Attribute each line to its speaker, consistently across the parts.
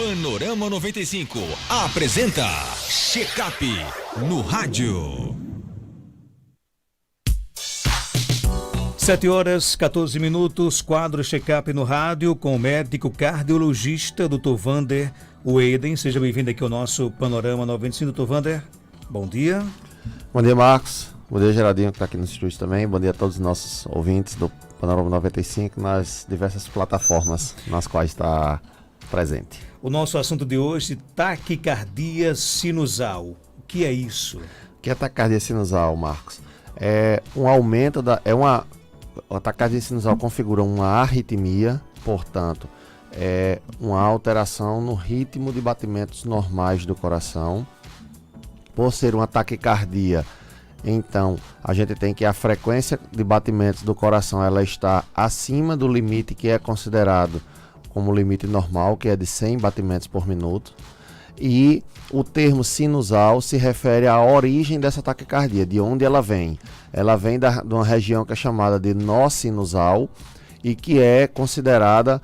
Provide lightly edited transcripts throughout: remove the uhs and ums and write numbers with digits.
Speaker 1: Panorama 95 apresenta Check-up no rádio.
Speaker 2: 7h14, quadro Check-up no rádio com o médico cardiologista Dr. Vander Weyden. Seja bem-vindo aqui ao nosso Panorama 95, Dr. Vander. Bom dia.
Speaker 3: Bom dia, Marcos. Bom dia, Geraldinho, que está aqui no estúdio também. Bom dia a todos os nossos ouvintes do Panorama 95 nas diversas plataformas nas quais está presente.
Speaker 2: O nosso assunto de hoje, taquicardia sinusal. O que é isso?
Speaker 3: O que é taquicardia sinusal, Marcos? A taquicardia sinusal configura uma arritmia, portanto, é uma alteração no ritmo de batimentos normais do coração. Por ser uma taquicardia, então a gente tem que a frequência de batimentos do coração ela está acima do limite que é considerado como limite normal, que é de 100 batimentos por minuto. E o termo sinusal se refere à origem dessa taquicardia, de onde ela vem. Ela vem de uma região que é chamada de nó sinusal e que é considerada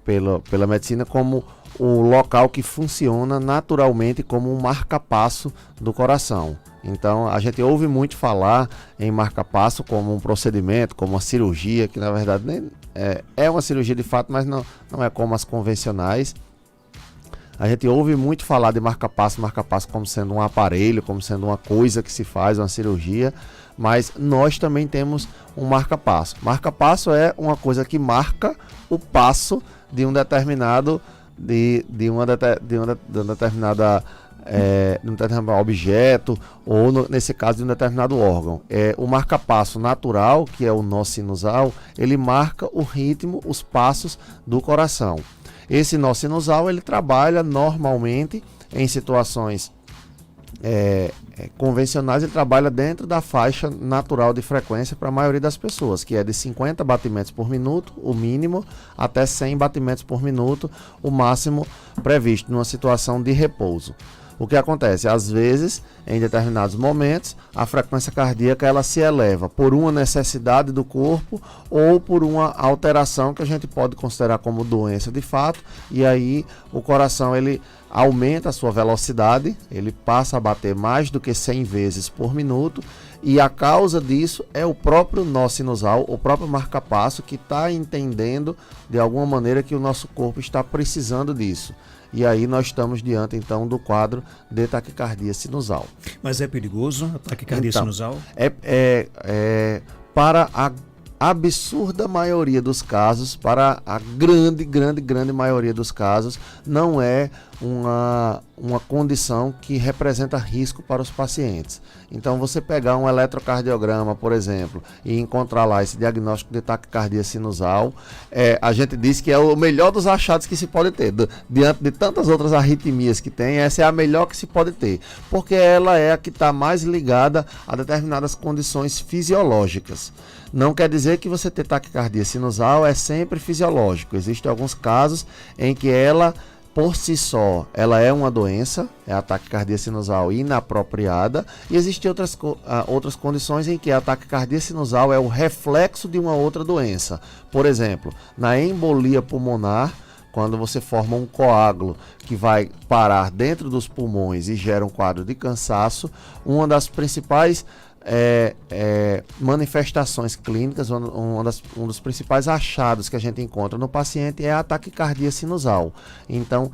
Speaker 3: pela medicina como o local que funciona naturalmente como um marca-passo do coração. Então a gente ouve muito falar em marca-passo como um procedimento, como uma cirurgia, que na verdade nem é uma cirurgia de fato, mas não é como as convencionais. A gente ouve muito falar de marca-passo como sendo um aparelho, como sendo uma coisa que se faz, uma cirurgia, mas nós também temos um marca-passo. Marca-passo é uma coisa que marca o passo de um determinado de um determinado objeto ou nesse caso de um determinado órgão. O marca-passo natural, que é o nó sinusal, ele marca o ritmo, os passos do coração. Esse nó sinusal ele trabalha normalmente em situações convencionais, ele trabalha dentro da faixa natural de frequência para a maioria das pessoas, que é de 50 batimentos por minuto, o mínimo, até 100 batimentos por minuto, o máximo previsto numa situação de repouso. O que acontece? Às vezes, em determinados momentos, a frequência cardíaca ela se eleva por uma necessidade do corpo ou por uma alteração que a gente pode considerar como doença de fato, e aí o coração ele aumenta a sua velocidade, ele passa a bater mais do que 100 vezes por minuto, e a causa disso é o próprio nó sinusal, o próprio marca-passo que está entendendo de alguma maneira que o nosso corpo está precisando disso. E aí nós estamos diante, então, do quadro de taquicardia sinusal.
Speaker 2: Mas é perigoso a taquicardia sinusal?
Speaker 3: Para a absurda maioria dos casos, para a grande maioria dos casos, não é uma condição que representa risco para os pacientes. Então, você pegar um eletrocardiograma, por exemplo, e encontrar lá esse diagnóstico de taquicardia sinusal, a gente diz que é o melhor dos achados que se pode ter. Diante de tantas outras arritmias que tem, essa é a melhor que se pode ter, porque ela é a que está mais ligada a determinadas condições fisiológicas. Não quer dizer que você ter taquicardia sinusal é sempre fisiológico. Existem alguns casos em que ela, por si só, ela é uma doença, é a taquicardia sinusal inapropriada, e existem outras condições em que a taquicardia sinusal é o reflexo de uma outra doença. Por exemplo, na embolia pulmonar, quando você forma um coágulo que vai parar dentro dos pulmões e gera um quadro de cansaço, uma das principais manifestações clínicas, um dos principais achados que a gente encontra no paciente é a taquicardia sinusal. Então,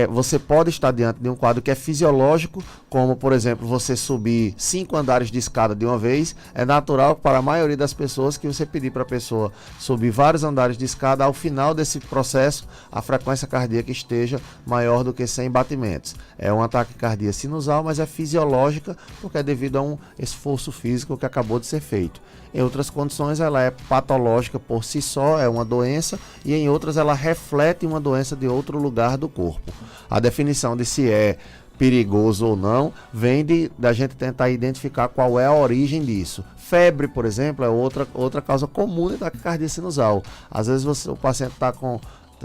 Speaker 3: você pode estar diante de um quadro que é fisiológico, como, por exemplo, você subir 5 andares de escada de uma vez. É natural para a maioria das pessoas que você pedir para a pessoa subir vários andares de escada, ao final desse processo, a frequência cardíaca esteja maior do que 100 batimentos. É uma taquicardia sinusal, mas é fisiológica, porque é devido a um esforço físico que acabou de ser feito. Em outras condições ela é patológica por si só, é uma doença, e em outras ela reflete uma doença de outro lugar do corpo. A definição de se é perigoso ou não vem da gente tentar identificar qual é a origem disso. Febre, por exemplo, é outra causa comum de taquicardia sinusal. Às vezes o paciente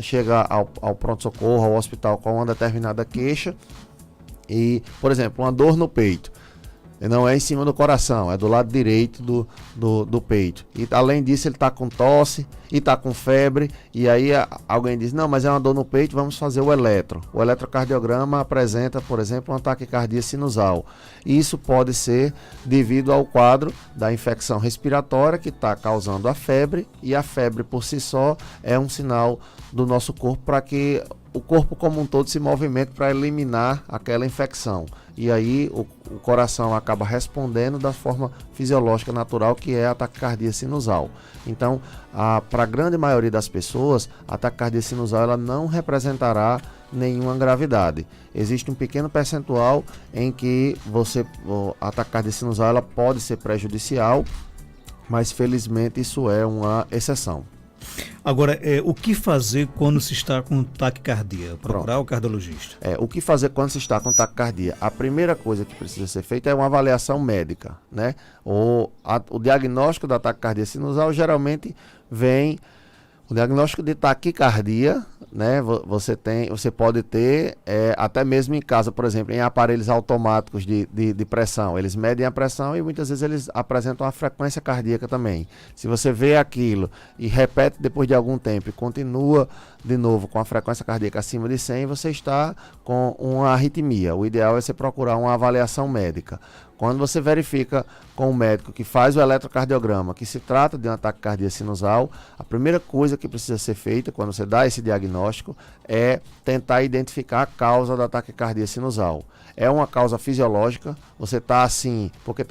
Speaker 3: chega ao pronto-socorro, ao hospital com uma determinada queixa e, por exemplo, uma dor no peito. Não é em cima do coração, é do lado direito do peito. E além disso, ele está com tosse e está com febre. E aí alguém diz, não, mas é uma dor no peito, vamos fazer o eletro. O eletrocardiograma apresenta, por exemplo, uma taquicardia sinusal. Isso pode ser devido ao quadro da infecção respiratória que está causando a febre. E a febre por si só é um sinal do nosso corpo para que o corpo como um todo se movimente para eliminar aquela infecção. E aí o coração acaba respondendo da forma fisiológica natural, que é a taquicardia sinusal. Então, para a grande maioria das pessoas, a taquicardia sinusal ela não representará nenhuma gravidade. Existe um pequeno percentual em que a taquicardia sinusal ela pode ser prejudicial, mas felizmente isso é uma exceção.
Speaker 2: Agora, o que fazer quando se está com taquicardia? Procurar o cardiologista.
Speaker 3: O que fazer quando se está com taquicardia? A primeira coisa que precisa ser feita é uma avaliação médica, né? O diagnóstico da taquicardia sinusal geralmente vem... O diagnóstico de taquicardia, né, você pode ter até mesmo em casa, por exemplo, em aparelhos automáticos de pressão. Eles medem a pressão e muitas vezes eles apresentam a frequência cardíaca também. Se você vê aquilo e repete depois de algum tempo e continua de novo com a frequência cardíaca acima de 100, você está com uma arritmia. O ideal é você procurar uma avaliação médica. Quando você verifica com o médico que faz o eletrocardiograma que se trata de uma taquicardia sinusal, a primeira coisa que precisa ser feita quando você dá esse diagnóstico é tentar identificar a causa da taquicardia sinusal. É uma causa fisiológica, você está assim porque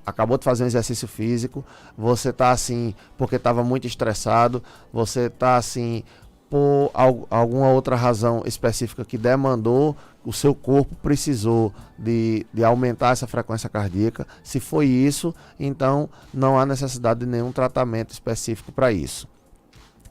Speaker 3: acabou de fazer um exercício físico, você está assim porque estava muito estressado, você está assim por alguma outra razão específica que demandou, o seu corpo precisou de aumentar essa frequência cardíaca. Se foi isso, então não há necessidade de nenhum tratamento específico para isso.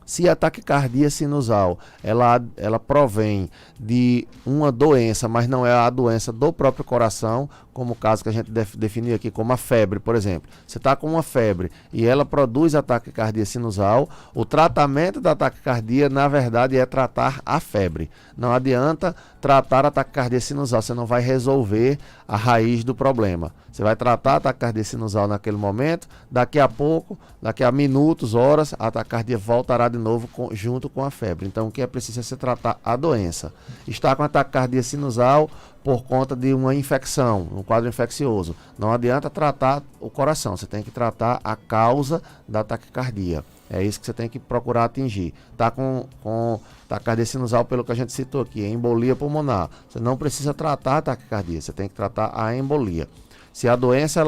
Speaker 3: Se a taquicardia sinusal ela provém de uma doença, mas não é a doença do próprio coração, como o caso que a gente definiu aqui como a febre, por exemplo. Você está com uma febre e ela produz a taquicardia sinusal, o tratamento da taquicardia, na verdade, é tratar a febre. Não adianta tratar a taquicardia sinusal, você não vai resolver a raiz do problema. Você vai tratar a taquicardia sinusal naquele momento, daqui a pouco, daqui a minutos, horas, a taquicardia voltará de novo junto com a febre. Então, o que é preciso é você tratar a doença. Está com a taquicardia sinusal por conta de uma infecção, um quadro infeccioso. Não adianta tratar o coração, você tem que tratar a causa da taquicardia. É isso que você tem que procurar atingir. Está com taquicardia sinusal, pelo que a gente citou aqui, embolia pulmonar. Você não precisa tratar a taquicardia, você tem que tratar a embolia. Se a doença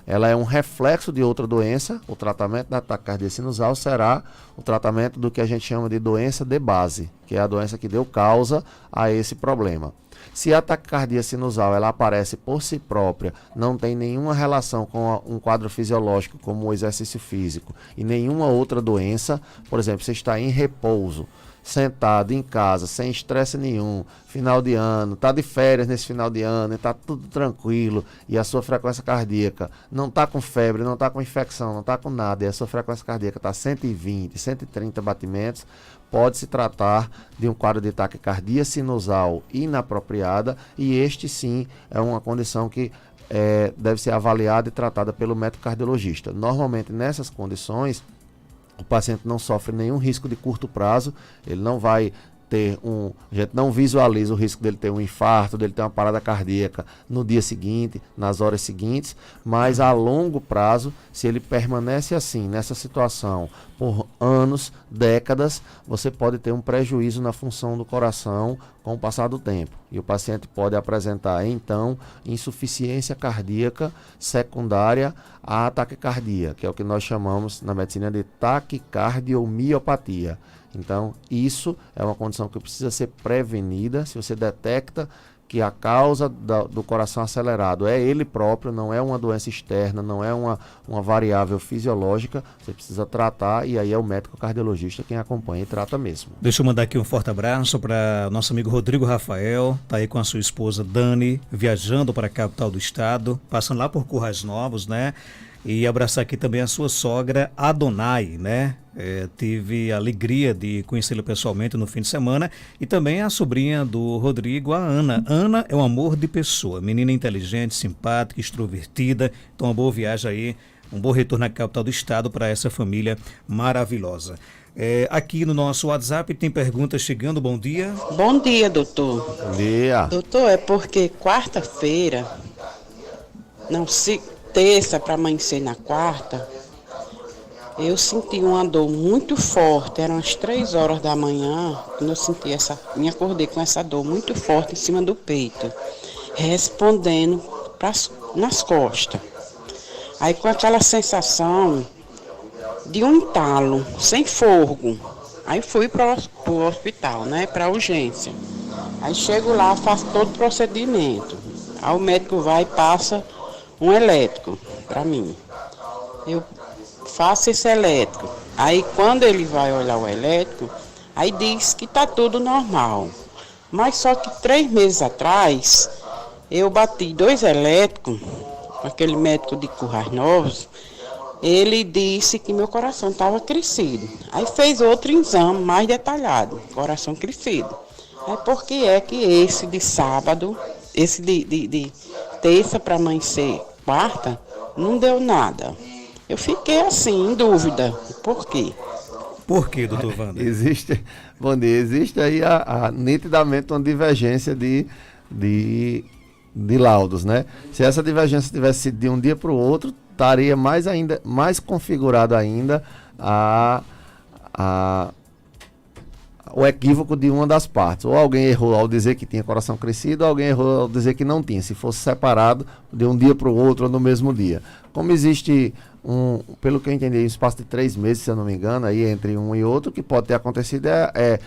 Speaker 3: ela é um reflexo de outra doença, o tratamento da taquicardia sinusal será o tratamento do que a gente chama de doença de base, que é a doença que deu causa a esse problema. Se a taquicardia sinusal ela aparece por si própria, não tem nenhuma relação com um quadro fisiológico como o exercício físico e nenhuma outra doença, por exemplo, você está em repouso, sentado em casa, sem estresse nenhum, final de ano, está de férias nesse final de ano, está tudo tranquilo e a sua frequência cardíaca não está com febre, não está com infecção, não está com nada e a sua frequência cardíaca está 120, 130 batimentos, pode se tratar de um quadro de taquicardia sinusal inapropriada e este sim é uma condição que deve ser avaliada e tratada pelo médico cardiologista. Normalmente nessas condições o paciente não sofre nenhum risco de curto prazo, ele não vai ter a gente não visualiza o risco dele ter um infarto, dele ter uma parada cardíaca no dia seguinte, nas horas seguintes, mas a longo prazo, se ele permanece assim, nessa situação, por anos, décadas, você pode ter um prejuízo na função do coração com o passar do tempo. E o paciente pode apresentar, então, insuficiência cardíaca secundária à taquicardia, que é o que nós chamamos na medicina de taquicardiomiopatia. Então, isso é uma condição que precisa ser prevenida. Se você detecta que a causa do coração acelerado é ele próprio, não é uma doença externa, não é uma variável fisiológica, você precisa tratar e aí é o médico cardiologista quem acompanha e trata mesmo.
Speaker 2: Deixa eu mandar aqui um forte abraço para nosso amigo Rodrigo Rafael, está aí com a sua esposa Dani, viajando para a capital do estado, passando lá por Currais Novos, né? E abraçar aqui também a sua sogra, Adonai, né? Tive a alegria de conhecê-la pessoalmente no fim de semana. E também a sobrinha do Rodrigo, a Ana. Ana é um amor de pessoa, menina inteligente, simpática, extrovertida. Então, uma boa viagem aí, um bom retorno à capital do estado para essa família maravilhosa. Aqui no nosso WhatsApp tem perguntas chegando. Bom dia.
Speaker 4: Bom dia, doutor.
Speaker 3: Bom dia.
Speaker 4: Doutor, é porque quarta-feira, não se terça para amanhecer na quarta, eu senti uma dor muito forte. Eram as 3 horas da manhã, quando eu senti me acordei com essa dor muito forte em cima do peito, respondendo nas costas. Aí com aquela sensação de um entalo, sem forgo. Aí fui para o hospital, né, para urgência. Aí chego lá, faço todo o procedimento. Aí o médico vai e passa um elétrico para mim. Eu faço esse elétrico. Aí quando ele vai olhar o elétrico, aí diz que está tudo normal. Mas só que 3 meses atrás, eu bati 2 elétricos, aquele médico de Currais Novos. Ele disse que meu coração estava crescido. Aí fez outro exame mais detalhado, coração crescido. Aí por que é que esse de sábado, esse de terça para amanhecer quarta, não deu nada? Eu fiquei assim, em dúvida. Por quê?
Speaker 2: Por quê, doutor Wander?
Speaker 3: Bom dia, existe aí nitidamente uma divergência de laudos, né? Se essa divergência tivesse sido de um dia para o outro, estaria mais configurado ainda o equívoco de uma das partes. Ou alguém errou ao dizer que tinha coração crescido, ou alguém errou ao dizer que não tinha, se fosse separado de um dia para o outro ou no mesmo dia. Como existe pelo que eu entendi, um espaço de 3 meses, se eu não me engano, aí entre um e outro, o que pode ter acontecido é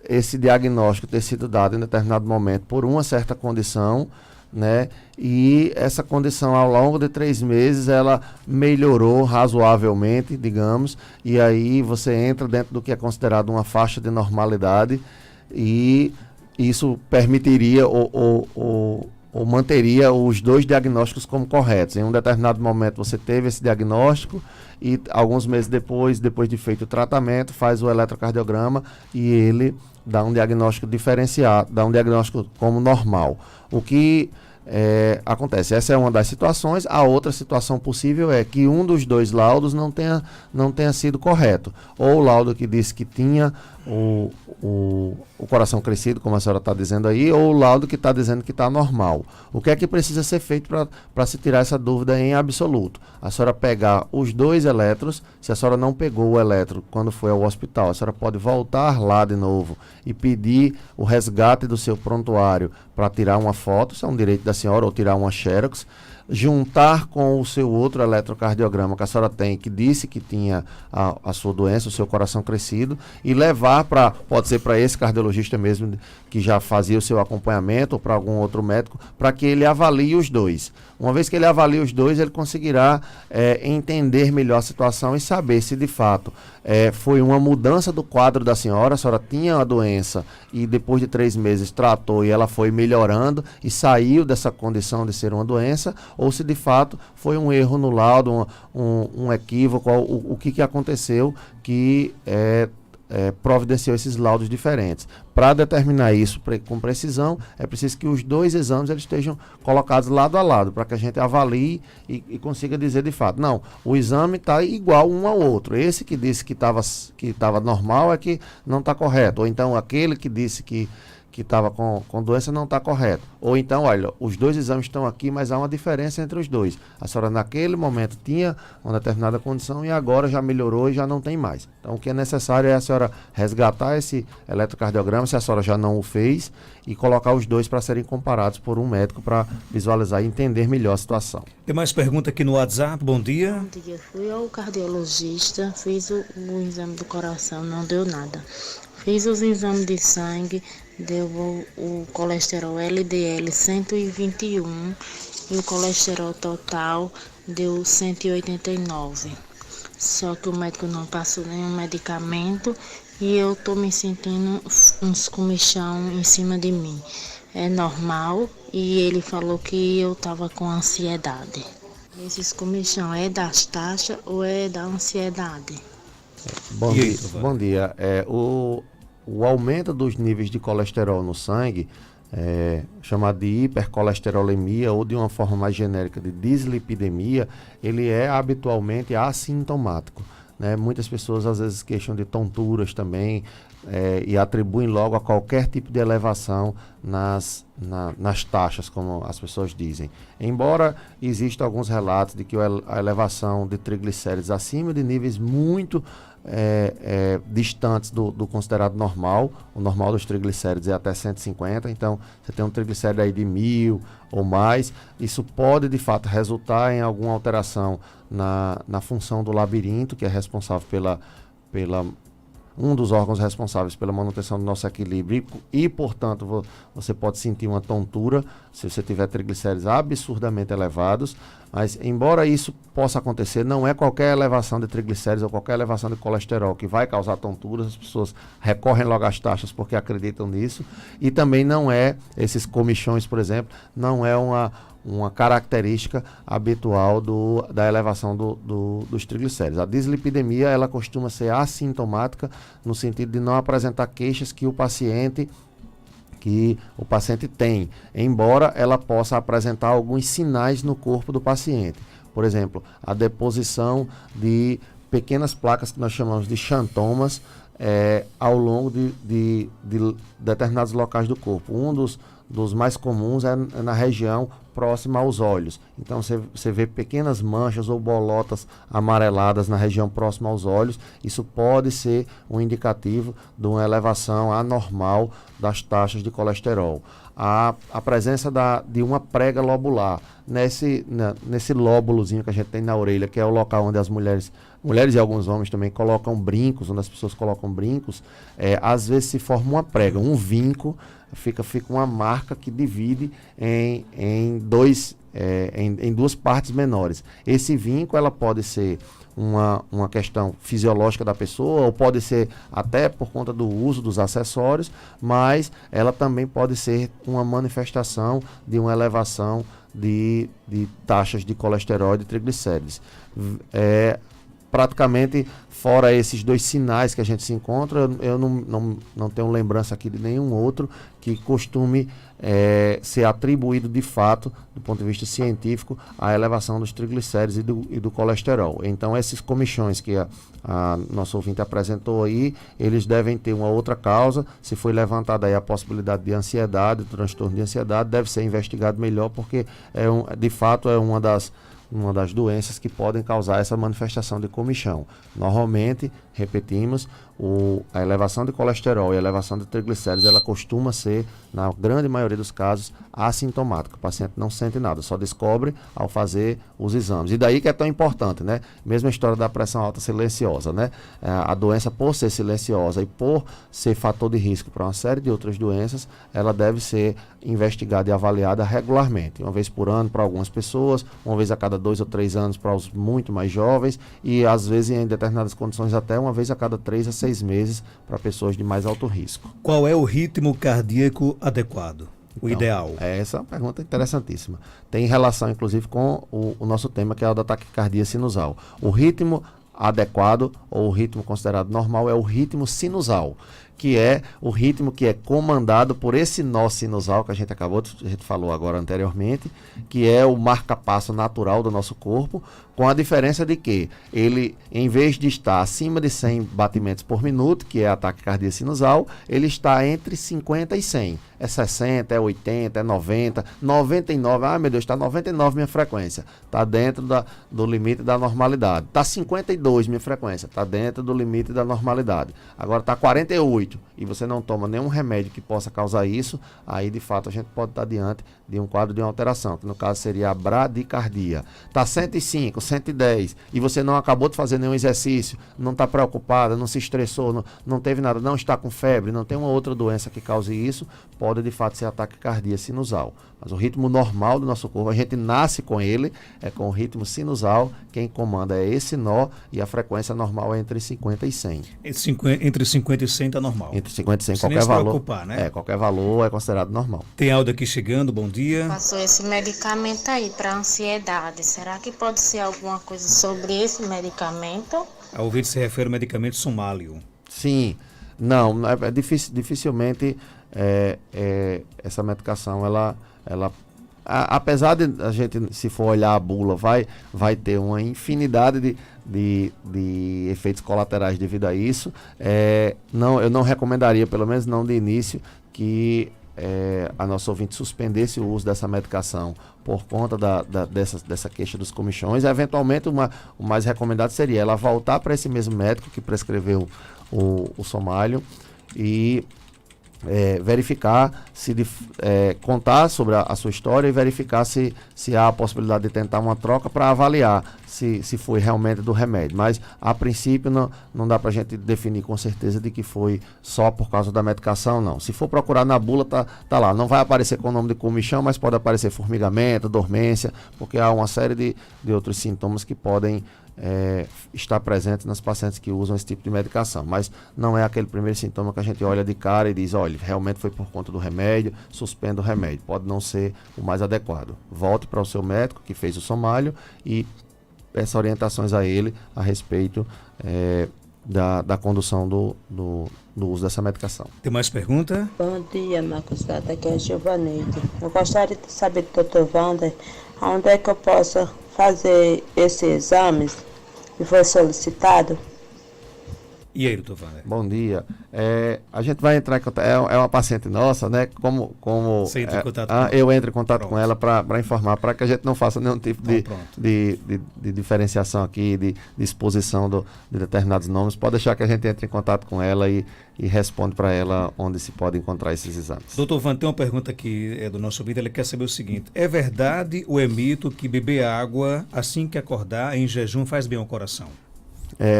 Speaker 3: esse diagnóstico ter sido dado em determinado momento por uma certa condição, né? E essa condição ao longo de 3 meses ela melhorou razoavelmente, digamos, e aí você entra dentro do que é considerado uma faixa de normalidade e isso permitiria ou manteria os 2 diagnósticos como corretos. Em um determinado momento você teve esse diagnóstico e alguns meses depois de feito o tratamento, faz o eletrocardiograma e ele dá um diagnóstico diferenciado, dá um diagnóstico como normal. O que acontece? Essa é uma das situações. A outra situação possível é que um dos 2 laudos não tenha sido correto. Ou o laudo que disse que tinha o coração crescido, como a senhora está dizendo aí, ou o laudo que está dizendo que está normal. O que é que precisa ser feito para se tirar essa dúvida em absoluto? A senhora pegar os 2 eletros. Se a senhora não pegou o eletro quando foi ao hospital, a senhora pode voltar lá de novo e pedir o resgate do seu prontuário para tirar uma foto, isso é um direito da senhora, ou tirar uma xerox, juntar com o seu outro eletrocardiograma que a senhora tem, que disse que tinha a sua doença, o seu coração crescido, e levar pode ser para esse cardiologista mesmo, que já fazia o seu acompanhamento, ou para algum outro médico, para que ele avalie os 2. Uma vez que ele avalie os 2, ele conseguirá entender melhor a situação e saber se de fato foi uma mudança do quadro da senhora. A senhora tinha a doença e depois de 3 meses tratou e ela foi melhorando e saiu dessa condição de ser uma doença, ou se de fato foi um erro no laudo, um equívoco, o que aconteceu que providenciou esses laudos diferentes. Para determinar isso com precisão, é preciso que os 2 exames eles estejam colocados lado a lado, para que a gente avalie e consiga dizer de fato, não, o exame está igual um ao outro. Esse que disse que estava normal é que não está correto. Ou então aquele que disse que estava com doença não está correto. Ou então, olha, os 2 exames estão aqui, mas há uma diferença entre os 2. A senhora naquele momento tinha uma determinada condição e agora já melhorou e já não tem mais. Então o que é necessário é a senhora resgatar esse eletrocardiograma, se a senhora já não o fez, e colocar os 2 para serem comparados por um médico para visualizar e entender melhor a situação.
Speaker 2: Tem mais pergunta aqui no WhatsApp. Bom dia.
Speaker 5: Bom dia. Fui ao cardiologista, fiz o exame do coração, não deu nada. Fiz os exames de sangue, deu o colesterol LDL 121 e o colesterol total deu 189. Só que o médico não passou nenhum medicamento e eu tô me sentindo uns comichão em cima de mim. É normal e ele falou que eu tava com ansiedade. Esses comichão é das taxas ou é da ansiedade?
Speaker 3: Bom
Speaker 2: E aí,
Speaker 3: dia.
Speaker 2: Tovar?
Speaker 3: Bom dia. O aumento dos níveis de colesterol no sangue, chamado de hipercolesterolemia ou de uma forma mais genérica de dislipidemia, ele é habitualmente assintomático, né? Muitas pessoas às vezes queixam de tonturas também, e atribuem logo a qualquer tipo de elevação nas taxas, como as pessoas dizem. Embora existam alguns relatos de que a elevação de triglicéridos acima de níveis muito distantes do considerado normal, o normal dos triglicéridos é até 150, então você tem um triglicérido aí de 1000 ou mais, isso pode de fato resultar em alguma alteração na função do labirinto, que é responsável pela um dos órgãos responsáveis pela manutenção do nosso equilíbrio e portanto, você pode sentir uma tontura se você tiver triglicéridos absurdamente elevados, mas embora isso possa acontecer, não é qualquer elevação de triglicéridos ou qualquer elevação de colesterol que vai causar tonturas, as pessoas recorrem logo às taxas porque acreditam nisso, e também não é, esses comichões, por exemplo, não é uma característica habitual da elevação dos triglicéridos. A dislipidemia, ela costuma ser assintomática no sentido de não apresentar queixas que o paciente tem, embora ela possa apresentar alguns sinais no corpo do paciente. Por exemplo, a deposição de pequenas placas que nós chamamos de xantomas ao longo de determinados locais do corpo. Um dos mais comuns é na região próxima aos olhos. Então você vê pequenas manchas ou bolotas amareladas na região próxima aos olhos. Isso pode ser um indicativo de uma elevação anormal das taxas de colesterol. A presença de uma prega lobular nesse lóbulozinho que a gente tem na orelha, que é o local onde as mulheres e alguns homens também colocam brincos, onde as pessoas colocam brincos, às vezes se forma uma prega, um vinco, fica uma marca que divide em duas partes menores. Esse vinco, ela pode ser uma questão fisiológica da pessoa, ou pode ser até por conta do uso dos acessórios, mas ela também pode ser uma manifestação de uma elevação de taxas de colesterol e de triglicéridos. Praticamente, fora esses dois sinais que a gente se encontra, eu não tenho lembrança aqui de nenhum outro que costume ser atribuído de fato, do ponto de vista científico, à elevação dos triglicéridos e do colesterol. Então, esses comichões que a nosso ouvinte apresentou aí, eles devem ter uma outra causa. Se foi levantada aí a possibilidade de ansiedade, transtorno de ansiedade, deve ser investigado melhor, porque de fato é uma das doenças que podem causar essa manifestação de comichão. Normalmente, repetimos, a elevação de colesterol e a elevação de triglicéridos, ela costuma ser, na grande maioria dos casos, assintomática. O paciente não sente nada, só descobre ao fazer os exames. E daí que é tão importante, né? Mesma história da pressão alta silenciosa, né? A doença, por ser silenciosa e por ser fator de risco para uma série de outras doenças, ela deve ser investigada e avaliada regularmente. Uma vez por ano para algumas pessoas, uma vez a cada 2 ou 3 anos para os muito mais jovens, e às vezes em determinadas condições até uma vez a cada 3 a 6 meses para pessoas de mais alto risco.
Speaker 2: Qual é o ritmo cardíaco adequado? O ideal?
Speaker 3: Essa é uma pergunta interessantíssima. Tem relação, inclusive, com o nosso tema, que é o da taquicardia sinusal. O ritmo adequado, ou o ritmo considerado normal, é o ritmo sinusal, que é o ritmo que é comandado por esse nó sinusal que a gente falou agora anteriormente, que é o marca-passo natural do nosso corpo, com a diferença de que ele, em vez de estar acima de 100 batimentos por minuto, que é a taquicardia sinusal, ele está entre 50 e 100. É 60, é 80, é 90, 99, meu Deus, está 99 minha frequência, está dentro do limite da normalidade. Está 52 minha frequência, está dentro do limite da normalidade. Agora está 48 e você não toma nenhum remédio que possa causar isso, aí de fato a gente pode estar diante de um quadro de uma alteração, que no caso seria a bradicardia. Está 105, 110 e você não acabou de fazer nenhum exercício, não está preocupada, não se estressou, não teve nada, não está com febre, não tem uma outra doença que cause isso, pode de fato ser a taquicardia sinusal. Mas o ritmo normal do nosso corpo, a gente nasce com ele, é com o ritmo sinusal, quem comanda é esse nó, e a frequência normal é entre 50 e 100.
Speaker 2: Entre 50 e 100 está normal. normal.
Speaker 3: Entre 50 e 100,
Speaker 2: Sem nem
Speaker 3: qualquer
Speaker 2: se
Speaker 3: valor.
Speaker 2: preocupar, né?
Speaker 3: Qualquer valor é considerado normal.
Speaker 2: Tem áudio aqui chegando, bom dia.
Speaker 5: Passou esse medicamento aí para ansiedade. Será que pode ser alguma coisa sobre esse medicamento?
Speaker 2: A ouvinte se refere ao medicamento Somalio.
Speaker 3: Sim, não, dificilmente essa medicação, apesar de a gente, se for olhar a bula, vai ter uma infinidade de efeitos colaterais devido a isso. Eu não recomendaria, pelo menos não de início, que a nossa ouvinte suspendesse o uso dessa medicação por conta dessa queixa dos comichões. Eventualmente, o mais recomendado seria ela voltar para esse mesmo médico que prescreveu o Somalio e verificar, contar sobre a sua história e verificar se há a possibilidade de tentar uma troca para avaliar se foi realmente do remédio. Mas, a princípio, não dá para a gente definir com certeza de que foi só por causa da medicação, não. Se for procurar na bula, tá lá. Não vai aparecer com o nome de comichão, mas pode aparecer formigamento, dormência, porque há uma série de outros sintomas que podem estar presentes nas pacientes que usam esse tipo de medicação, mas não é aquele primeiro sintoma que a gente olha de cara e diz, olha, realmente foi por conta do remédio, suspenda o remédio, pode não ser o mais adequado. Volte para o seu médico que fez o Somalio e peça orientações a ele a respeito da condução do uso dessa medicação.
Speaker 2: Tem mais pergunta?
Speaker 6: Bom dia, Marcos Gata, aqui é Giovaneide. Eu gostaria de saber do Dr. Wander, onde é que eu posso fazer esses exames que foi solicitado?
Speaker 2: E aí, doutor Wander?
Speaker 3: Bom dia. A gente vai entrar em contato, é uma paciente nossa, né?
Speaker 2: Você entra em contato com ela?
Speaker 3: Eu entro em contato
Speaker 2: Pronto.
Speaker 3: com ela para informar, para que a gente não faça nenhum tipo de diferenciação aqui, de exposição de determinados nomes. Pode deixar que a gente entre em contato com ela e responde para ela onde se pode encontrar esses exames.
Speaker 2: Doutor Wander, tem uma pergunta aqui do nosso vídeo, ele quer saber o seguinte: é verdade ou é mito que beber água assim que acordar em jejum faz bem ao coração?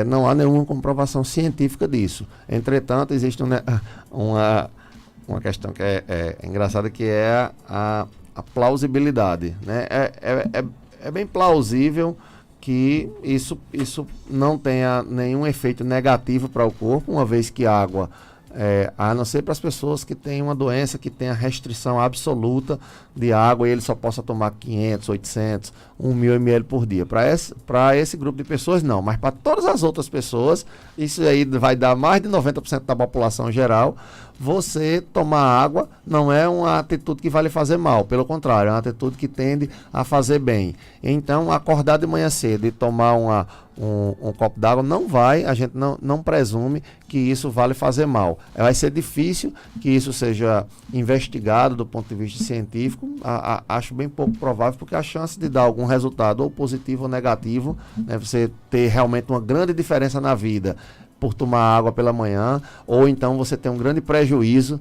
Speaker 3: Não há nenhuma comprovação científica disso. Entretanto, existe uma questão que é engraçada, que é a plausibilidade, né? É bem plausível que isso não tenha nenhum efeito negativo para o corpo, uma vez que a água, a não ser para as pessoas que têm uma doença que tenha restrição absoluta de água e ele só possa tomar 500, 800, 1.000 ml por dia. Para esse grupo de pessoas, não. Mas para todas as outras pessoas, isso aí vai dar mais de 90% da população geral. Você tomar água não é uma atitude que vai lhe fazer mal. Pelo contrário, é uma atitude que tende a fazer bem. Então, acordar de manhã cedo e tomar um copo d'água a gente não presume que isso vai lhe fazer mal. Vai ser difícil que isso seja investigado do ponto de vista científico. Acho bem pouco provável, porque a chance de dar algum resultado, ou positivo ou negativo, né, você ter realmente uma grande diferença na vida por tomar água pela manhã, ou então você tem um grande prejuízo,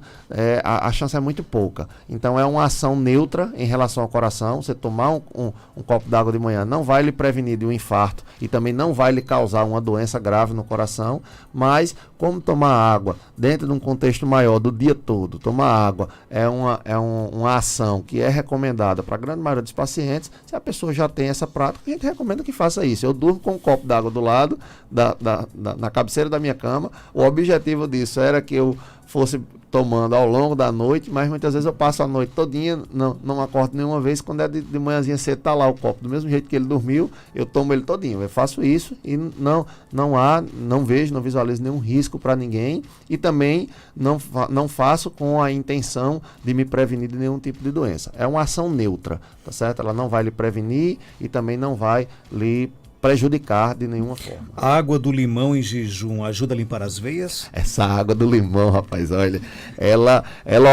Speaker 3: a chance é muito pouca. Então é uma ação neutra em relação ao coração. Você tomar um copo d'água de manhã não vai lhe prevenir de um infarto e também não vai lhe causar uma doença grave no coração, mas como tomar água dentro de um contexto maior do dia todo, tomar água é uma ação que é recomendada para a grande maioria dos pacientes. Se a pessoa já tem essa prática, a gente recomenda que faça isso. Eu durmo com um copo d'água do lado na cabeceira da minha cama. O objetivo disso era que eu fosse tomando ao longo da noite, mas muitas vezes eu passo a noite todinha, não acordo nenhuma vez. Quando é de manhãzinha cedo, tá lá o copo, do mesmo jeito que ele dormiu, eu tomo ele todinho. Eu faço isso e não visualizo nenhum risco para ninguém, e também não faço com a intenção de me prevenir de nenhum tipo de doença. É uma ação neutra, tá certo? Ela não vai lhe prevenir e também não vai lhe prejudicar de nenhuma forma.
Speaker 2: A água do limão em jejum ajuda a limpar as veias?
Speaker 3: Essa água do limão, rapaz, olha, ela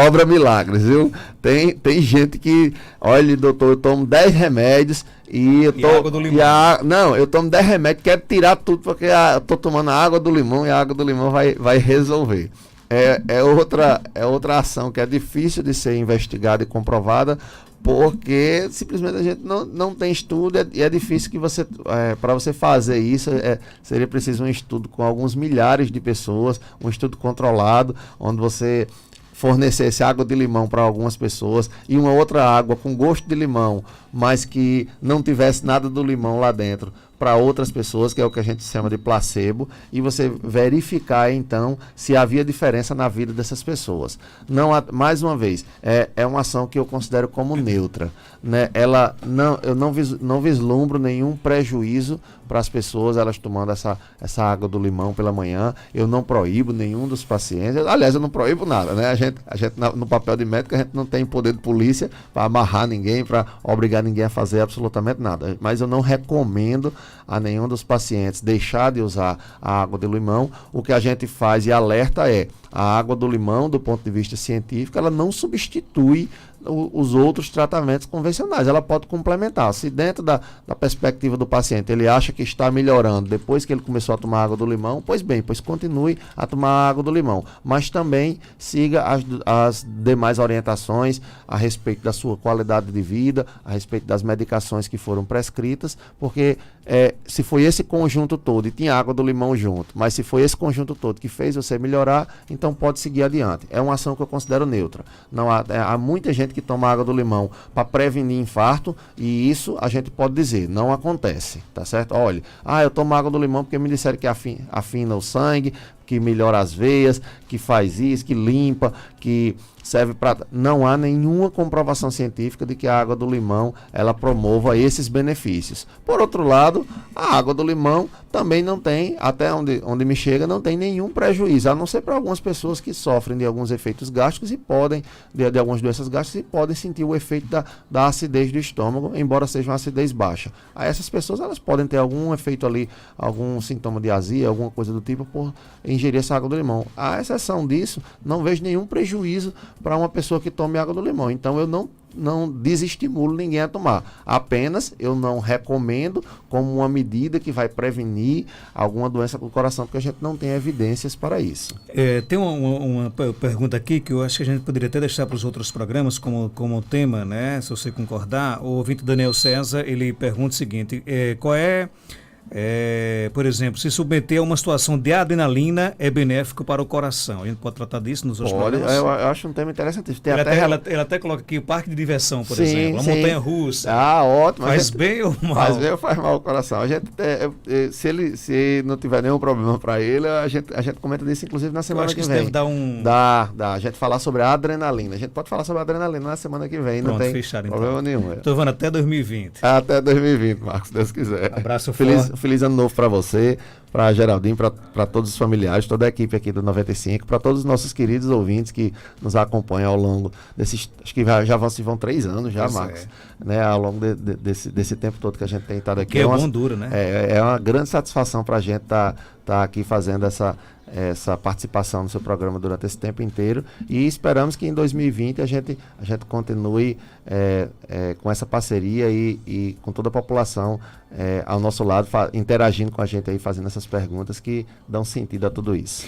Speaker 3: obra milagres, viu? Tem gente que, olha, doutor, eu tomo 10 remédios e
Speaker 2: a água do limão?
Speaker 3: Eu tomo 10 remédios, quero tirar tudo porque eu tô tomando a água do limão e a água do limão vai resolver. É outra ação que é difícil de ser investigada e comprovada, porque simplesmente a gente não tem estudo, e é difícil que para você fazer isso, seria preciso um estudo com alguns milhares de pessoas, um estudo controlado, onde você fornecesse água de limão para algumas pessoas e uma outra água com gosto de limão, mas que não tivesse nada do limão lá dentro, para outras pessoas, que é o que a gente chama de placebo, e você verificar então se havia diferença na vida dessas pessoas. Não, mais uma vez, é uma ação que eu considero como neutra, né? Eu não vislumbro nenhum prejuízo para as pessoas, elas tomando essa água do limão pela manhã. Eu não proíbo nenhum dos pacientes, aliás, eu não proíbo nada, né? A gente no papel de médico, a gente não tem poder de polícia para amarrar ninguém, para obrigar ninguém a fazer absolutamente nada, mas eu não recomendo a nenhum dos pacientes deixar de usar a água de limão. O que a gente faz e alerta a água do limão, do ponto de vista científico, ela não substitui os outros tratamentos convencionais, ela pode complementar. Se dentro da perspectiva do paciente ele acha que está melhorando depois que ele começou a tomar água do limão, pois continue a tomar água do limão, mas também siga as demais orientações a respeito da sua qualidade de vida, a respeito das medicações que foram prescritas, porque se foi esse conjunto todo, e tinha água do limão junto, mas se foi esse conjunto todo que fez você melhorar, então pode seguir adiante. É uma ação que eu considero neutra. Não há muita gente que toma água do limão para prevenir infarto, e isso a gente pode dizer, não acontece, tá certo? Olha, eu tomo água do limão porque me disseram que afina o sangue, que melhora as veias, que faz isso, que limpa, que serve para... Não há nenhuma comprovação científica de que a água do limão ela promova esses benefícios. Por outro lado, a água do limão também não tem, até onde me chega, não tem nenhum prejuízo, a não ser para algumas pessoas que sofrem de alguns efeitos gástricos e podem, de algumas doenças gástricas, e podem sentir o efeito da acidez do estômago, embora seja uma acidez baixa. A essas pessoas, elas podem ter algum efeito ali, algum sintoma de azia, alguma coisa do tipo, por ingerir essa água do limão. À exceção disso, não vejo nenhum prejuízo para uma pessoa que tome água do limão. Então eu não desestimulo ninguém a tomar. Apenas eu não recomendo como uma medida que vai prevenir alguma doença do coração, porque a gente não tem evidências para isso.
Speaker 2: Tem uma pergunta aqui que eu acho que a gente poderia até deixar para os outros programas como tema, né? Se você concordar. O ouvinte Daniel César, ele pergunta o seguinte: qual por exemplo, se submeter a uma situação de adrenalina é benéfico para o coração? A gente pode tratar disso nos outros programas?
Speaker 3: Eu acho um tema interessante.
Speaker 2: Ele até coloca aqui o parque de diversão, por exemplo, a montanha-russa.
Speaker 3: Ótimo.
Speaker 2: Faz bem ou mal?
Speaker 3: Faz bem ou faz mal ao coração. A gente, se não tiver nenhum problema para ele, a gente comenta disso, inclusive, na semana que vem.
Speaker 2: Deve dar um...
Speaker 3: Dá. A gente falar sobre a adrenalina. A gente pode falar sobre a adrenalina na semana que vem.
Speaker 2: Pronto,
Speaker 3: não tem
Speaker 2: fechado,
Speaker 3: problema nenhum.
Speaker 2: Estou vendo até 2020.
Speaker 3: Até 2020, Marcos, se Deus quiser.
Speaker 2: Abraço forte.
Speaker 3: Feliz ano novo para você, para Geraldinho, para todos os familiares, toda a equipe aqui do 95, para todos os nossos queridos ouvintes que nos acompanham ao longo desses, acho que já vão 3 anos já, Marcos, né, ao longo desse tempo todo que a gente tem estado aqui.
Speaker 2: Que é bom duro, né?
Speaker 3: É uma grande satisfação para a gente estar aqui fazendo essa participação no seu programa durante esse tempo inteiro, e esperamos que em 2020 a gente continue com essa parceria e com toda a população ao nosso lado, interagindo com a gente aí, fazendo essas perguntas que dão sentido a tudo isso.